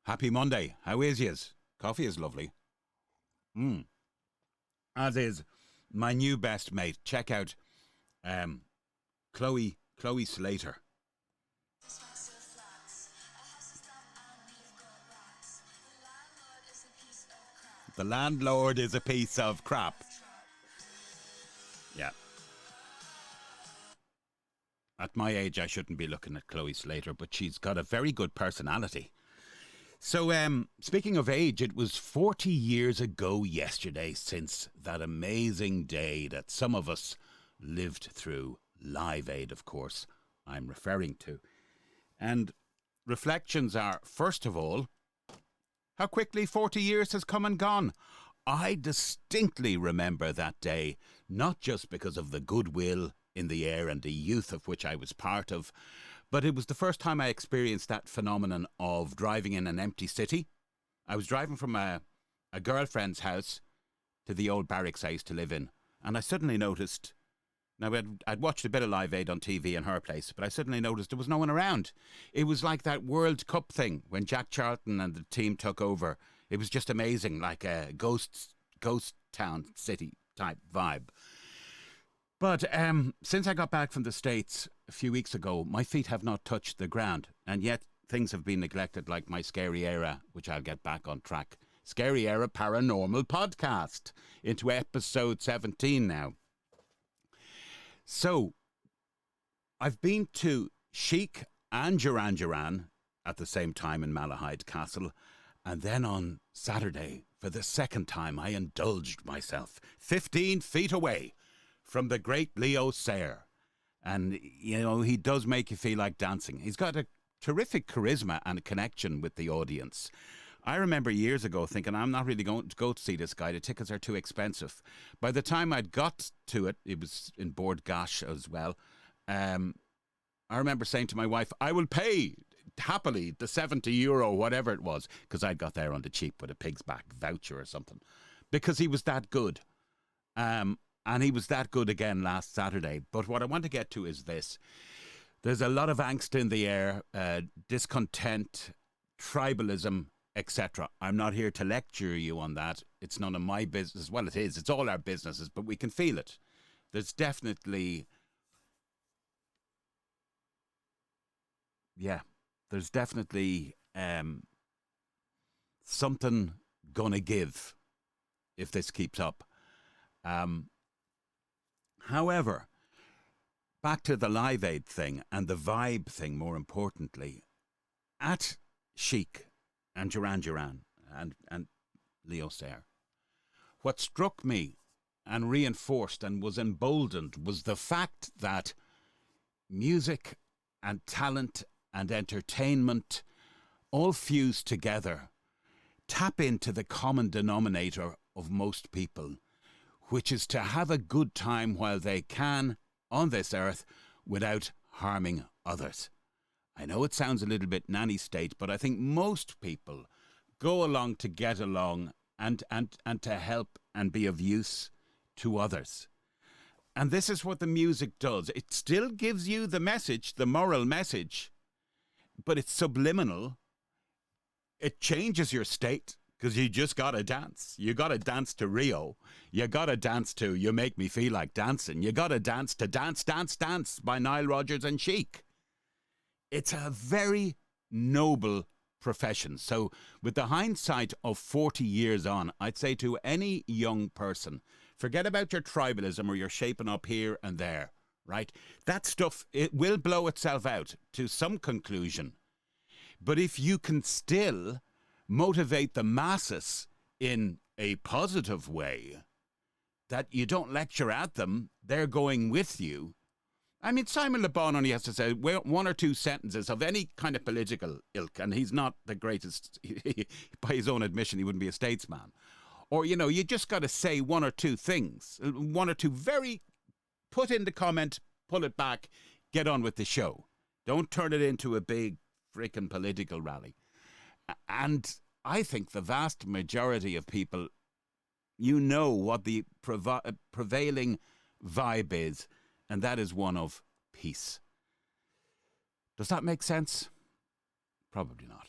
Happy Monday. How is yous? Coffee is lovely. As is my new best mate. Check out Chloe Slater. The landlord is a piece of crap. Yeah. At my age, I shouldn't be looking at Chloe Slater, but she's got a very good personality. So, speaking of age, it was 40 years ago yesterday since that amazing day that some of us lived through. LIVEAID, of course, I'm referring to. And reflections are, first of all, how quickly 40 years has come and gone. I distinctly remember that day, not just because of the goodwill in the air and the youth of which I was part of, but it was the first time I experienced that phenomenon of driving in an empty city. I was driving from a girlfriend's house to the old barracks I used to live in, and I suddenly noticed, now I'd watched a bit of LIVEAID on TV in her place, but I suddenly noticed there was no one around. It was like that World Cup thing when Jack Charlton and the team took over. It was just amazing, like a ghost town city type vibe. But since I got back from the States a few weeks ago, my feet have not touched the ground, and yet things have been neglected, like my Scary Era, which I'll get back on track. Scary Era Paranormal Podcast, into episode 17 now. So, I've been to Chic and Duran Duran at the same time in Malahide Castle, and then on Saturday, for the second time, I indulged myself 15 feet away from the great Leo Sayer. And, you know, he does make you feel like dancing. He's got a terrific charisma and a connection with the audience. I remember years ago thinking, I'm not really going to go to see this guy. The tickets are too expensive. By the time I'd got to it, it was in Bord Gash as well. I remember saying to my wife, I will pay happily the €70, whatever it was, because I'd got there on the cheap with a pig's back voucher or something, because he was that good. And he was that good again last Saturday. But what I want to get to is this. There's a lot of angst in the air, discontent, tribalism, etc. I'm not here to lecture you on that. It's none of my business. Well, it is. It's all our businesses, but we can feel it. There's definitely... there's definitely something gonna give if this keeps up. However, back to the LIVEAID thing and the vibe thing, more importantly, at Chic and Duran Duran and Leo Sayer, what struck me and reinforced and was emboldened was the fact that music and talent and entertainment all fuse together, tap into the common denominator of most people, which is to have a good time while they can on this earth without harming others. I know it sounds a little bit nanny state, but I think most people go along to get along and to help and be of use to others. And this is what the music does. It still gives you the message, the moral message, but it's subliminal. It changes your state. Because you just got to dance. You got to dance to Rio. You got to dance to You Make Me Feel Like Dancing. You got to dance to Dance, Dance, Dance by Nile Rodgers and Chic. It's a very noble profession. So with the hindsight of 40 years on, I'd say to any young person, forget about your tribalism or your shaping up here and there, right? That stuff, it will blow itself out to some conclusion. But if you can still motivate the masses in a positive way, that you don't lecture at them, they're going with you. I mean, Simon Le Bon only has to say one or two sentences of any kind of political ilk, and he's not the greatest, by his own admission, he wouldn't be a statesman. Or, you know, you just got to say one or two things, one or two very, put in the comment, pull it back, get on with the show. Don't turn it into a big freaking political rally. And I think the vast majority of people, you know what the prevailing vibe is, and that is one of peace. Does that make sense? Probably not.